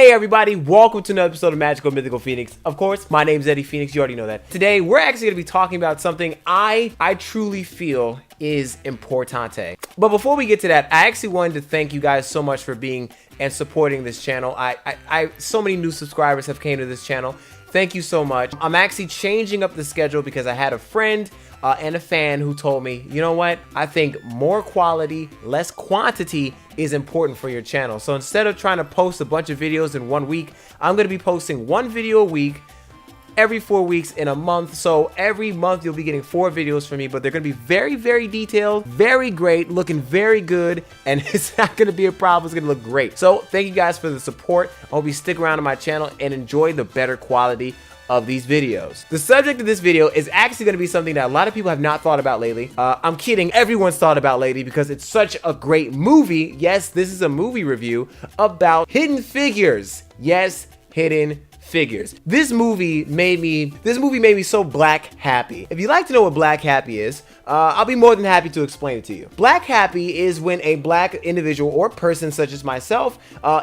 Hey everybody, welcome to another episode of Magical Mythical Phoenix. Of course, my name's Eddie Phoenix, you already know that. Today, we're actually going to be talking about something I truly feel is importante. But before we get to that, I actually wanted to thank you guys so much for being and supporting this channel. So many new subscribers have came to this channel. Thank you so much. I'm actually changing up the schedule because I had a friend and a fan who told me, you know what? I think more quality, less quantity is important for your channel. So instead of trying to post a bunch of videos in 1 week, I'm going to be posting one video a week every 4 weeks in a month. So every month you'll be getting 4 videos from me, but they're going to be very, very detailed, very great, looking very good, and it's not going to be a problem. It's going to look great. So thank you guys for the support. I hope you stick around to my channel and enjoy the better quality of these videos. The subject of this video is actually going to be something that a lot of people have not thought about lately. I'm kidding, everyone's thought about lately because it's such a great movie. Yes, this is a movie review about Hidden Figures. Yes, Hidden Figures. This movie made me so black happy. If you'd like to know what black happy is, I'll be more than happy to explain it to you. Black happy is when a black individual or person such as myself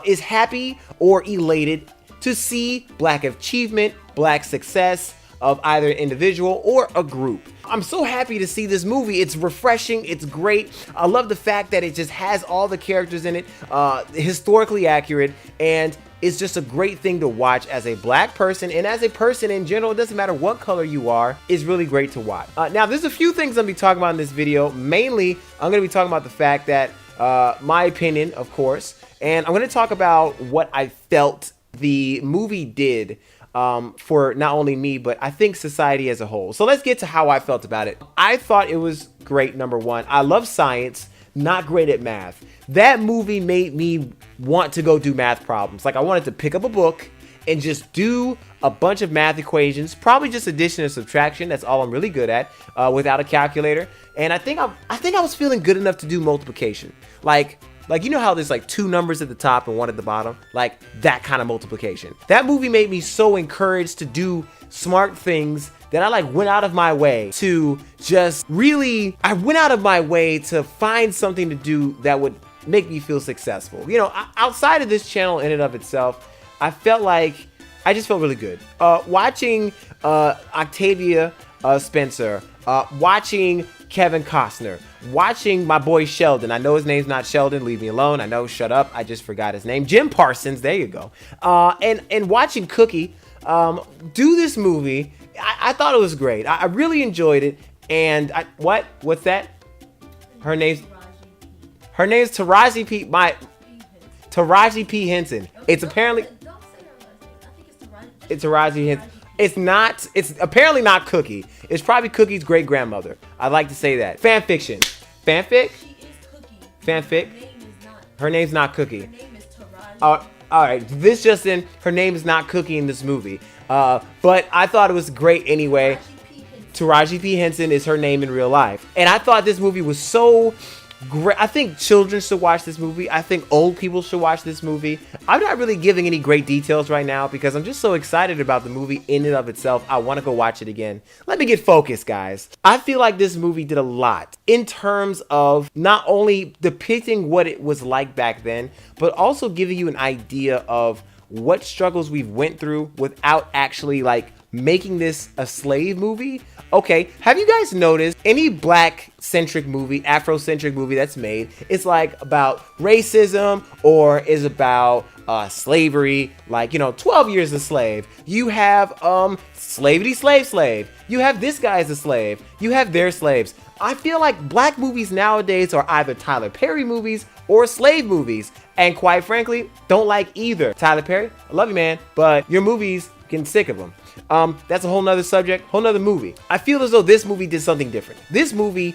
is happy or elated to see black achievement, black success of either an individual or a group. I'm so happy to see this movie. It's refreshing, it's great. I love the fact that it just has all the characters in it, historically accurate, and it's just a great thing to watch as a black person, and as a person in general. It doesn't matter what color you are, it's really great to watch. Now there's a few things I'm gonna be talking about in this video. Mainly, I'm gonna be talking about the fact that, my opinion, of course, and I'm gonna talk about what I felt the movie did for not only me, but I think society as a whole. So let's get to how I felt about it. I thought it was great, number one. I love science, not great at math. That movie made me want to go do math problems. Like, I wanted to pick up a book and just do a bunch of math equations, probably just addition and subtraction. That's all I'm really good at, without a calculator. And I think I was feeling good enough to do multiplication. Like, you know how there's like 2 numbers at the top and 1 at the bottom? Like that kind of multiplication. That movie made me so encouraged to do smart things that I went out of my way to I went out of my way to find something to do that would make me feel successful. You know, outside of this channel in and of itself, I just felt really good. Watching Octavia Spencer, watching Kevin Costner, watching my boy Sheldon. I know his name's not Sheldon, leave me alone. I know, shut up, I just forgot his name. Jim Parsons, there you go. And watching Cookie do this movie, I thought it was great. I really enjoyed it. And what's that? Her name's Taraji P. Henson. It's apparently it's Taraji Henson. It's apparently not Cookie. It's probably Cookie's great grandmother. I'd like to say that. Fan fiction. Fanfic? She is Cookie. Fanfic? Her name's not Cookie. Her name is Taraji. Alright, this just in, her name is not Cookie in this movie. But I thought it was great anyway. Taraji P. Henson is her name in real life. And I thought this movie was so great. I think children should watch this movie. I think old people should watch this movie. I'm not really giving any great details right now because I'm just so excited about the movie in and of itself. I want to go watch it again. Let me get focused, guys. I feel like this movie did a lot in terms of not only depicting what it was like back then, but also giving you an idea of what struggles we've went through without actually making this a slave movie. Okay, have you guys noticed any black-centric movie, Afro-centric movie that's made, it's about racism or is about slavery, 12 Years a Slave. You have Slavety Slave. You have this guy as a slave. You have their slaves. I feel like black movies nowadays are either Tyler Perry movies or slave movies. And quite frankly, don't like either. Tyler Perry, I love you, man, but your movies, getting sick of them. That's a whole nother subject, whole nother movie. I feel as though this movie did something different. This movie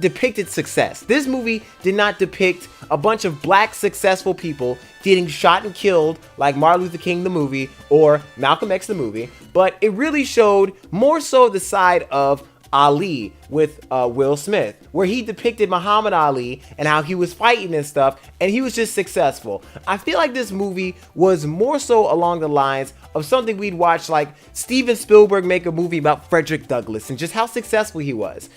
depicted success. This movie did not depict a bunch of black successful people getting shot and killed like Martin Luther King the movie or Malcolm X the movie, but it really showed more so the side of Ali with Will Smith, where he depicted Muhammad Ali and how he was fighting and stuff, and he was just successful. I feel like this movie was more so along the lines of something we'd watch like Steven Spielberg make a movie about Frederick Douglass and just how successful he was.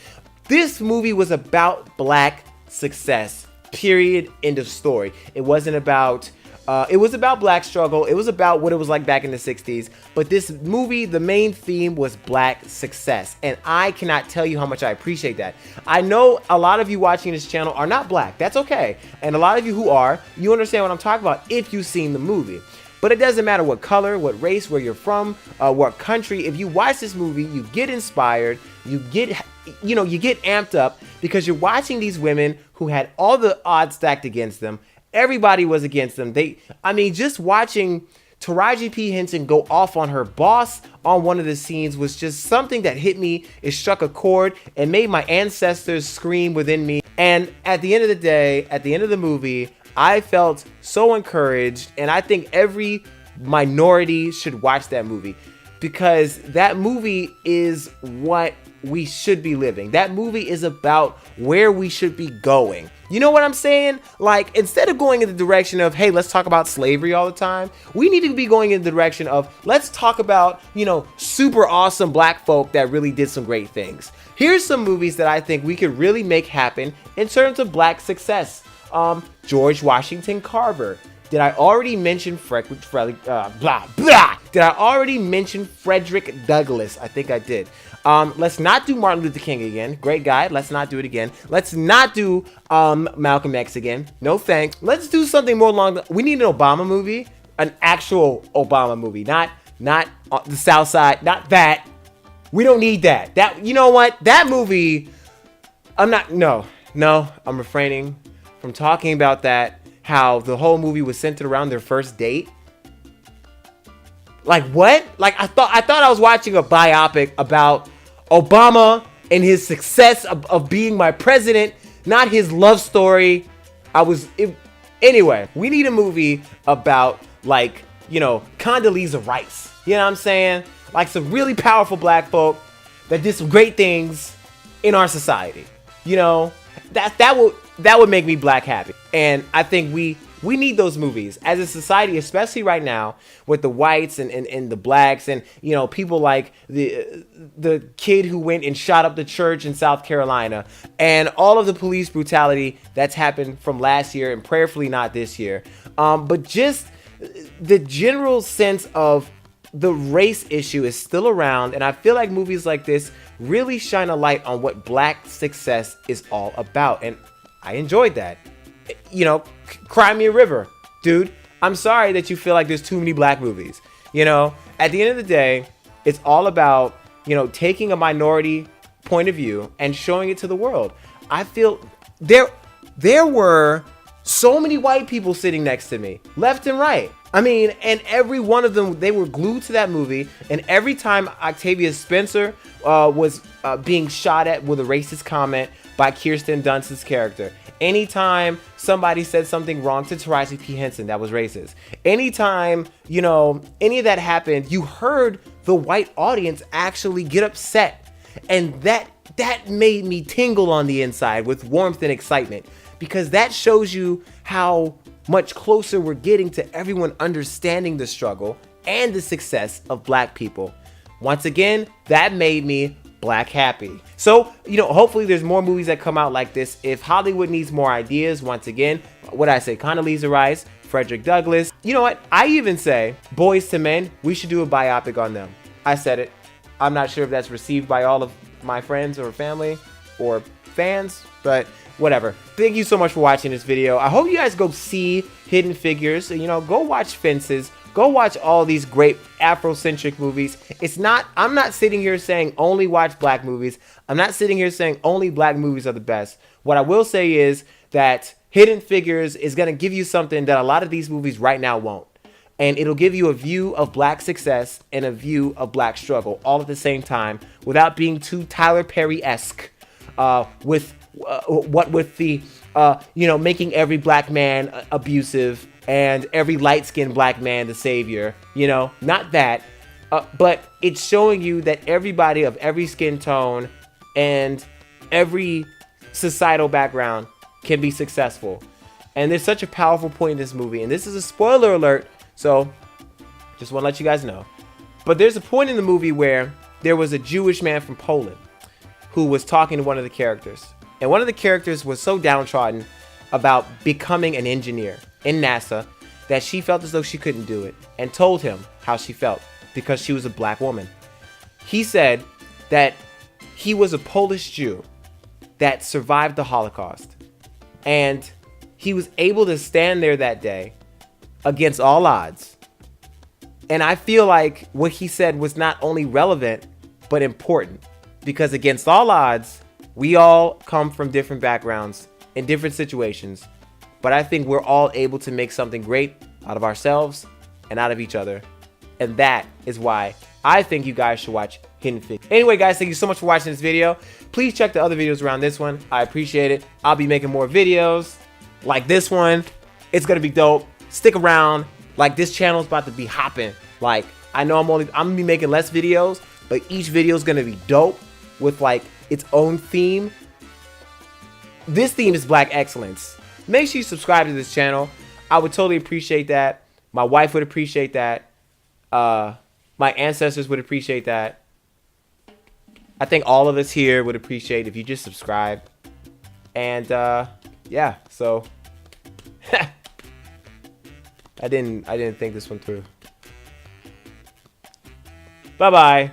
This movie was about black success, period, end of story. It wasn't about It was about black struggle. It was about what it was like back in the 60s. But this movie, the main theme was black success. And I cannot tell you how much I appreciate that. I know a lot of you watching this channel are not black. That's okay. And a lot of you who are, you understand what I'm talking about if you've seen the movie. But it doesn't matter what color, what race, where you're from, what country. If you watch this movie, you get inspired, you get amped up because you're watching these women who had all the odds stacked against them. Everybody was against them. Just watching Taraji P. Henson go off on her boss on one of the scenes was just something that hit me. It struck a chord and made my ancestors scream within me. And at the end of the day, at the end of the movie, I felt so encouraged, and I think every minority should watch that movie because that movie is what we should be living. That movie is about where we should be going. You know what I'm saying? Like, instead of going in the direction of, hey, let's talk about slavery all the time, we need to be going in the direction of, let's talk about, super awesome black folk that really did some great things. Here's some movies that I think we could really make happen in terms of black success. George Washington Carver. Did I already mention Did I already mention Frederick Douglass? I think I did. Let's not do Martin Luther King again. Great guy. Let's not do it again. Let's not do Malcolm X again. No thanks. Let's do something more along we need an Obama movie. An actual Obama movie. Not the South Side. Not that. We don't need that. You know what? That movie, I'm refraining from talking about that, how the whole movie was centered around their first date. Like what? Like I thought I was watching a biopic about Obama and his success of being my president, not his love story. Anyway, we need a movie about Condoleezza Rice. You know what I'm saying? Like some really powerful black folk that did some great things in our society. That would make me black happy. And I think we need those movies as a society, especially right now with the whites and the blacks and, people like the kid who went and shot up the church in South Carolina and all of the police brutality that's happened from last year and prayerfully not this year. But just the general sense of the race issue is still around. And I feel like movies like this really shine a light on what black success is all about. And I enjoyed that. Cry Me a River. Dude, I'm sorry that you feel like there's too many black movies. At the end of the day, it's all about, taking a minority point of view and showing it to the world. I feel there were so many white people sitting next to me, left and right. And every one of them, they were glued to that movie. And every time Octavia Spencer was being shot at with a racist comment by Kirsten Dunst's character. Anytime somebody said something wrong to Taraji P. Henson that was racist. Anytime, any of that happened, you heard the white audience actually get upset. And that made me tingle on the inside with warmth and excitement. Because that shows you how much closer we're getting to everyone understanding the struggle and the success of black people. Once again, that made me black happy. So, hopefully there's more movies that come out like this. If Hollywood needs more ideas, once again, what I say, Condoleezza Rice, Frederick Douglass. You know what? I even say Boys to Men, we should do a biopic on them. I said it. I'm not sure if that's received by all of my friends or family or fans, but whatever. Thank you so much for watching this video. I hope you guys go see Hidden Figures. Go watch Fences. Go watch all these great Afrocentric movies. I'm not sitting here saying only watch black movies. I'm not sitting here saying only black movies are the best. What I will say is that Hidden Figures is going to give you something that a lot of these movies right now won't. And it'll give you a view of black success and a view of black struggle all at the same time without being too Tyler Perry-esque with the making every black man abusive and every light-skinned black man the savior. Not that, but it's showing you that everybody of every skin tone and every societal background can be successful. And there's such a powerful point in this movie, and this is a spoiler alert, so just want to let you guys know. But there's a point in the movie where there was a Jewish man from Poland who was talking to one of the characters. And one of the characters was so downtrodden about becoming an engineer in NASA. that she felt as though she couldn't do it and told him how she felt because she was a black woman. He said that he was a Polish Jew that survived the Holocaust, and he was able to stand there that day against all odds. And I feel like what he said was not only relevant, but important, because against all odds, we all come from different backgrounds in different situations, but I think we're all able to make something great out of ourselves and out of each other. And that is why I think you guys should watch Hidden Figures. Anyway, guys, thank you so much for watching this video. Please check the other videos around this one. I appreciate it. I'll be making more videos like this one. It's gonna be dope. Stick around. Like, this channel is about to be hopping. Like, I know I'm gonna be making less videos, but each video is gonna be dope with like its own theme. This theme is Black excellence. Make sure you subscribe to this channel. I would totally appreciate that. My wife would appreciate that. My ancestors would appreciate that. I think all of us here would appreciate if you just subscribe. And yeah, so I didn't think this one through. Bye-bye.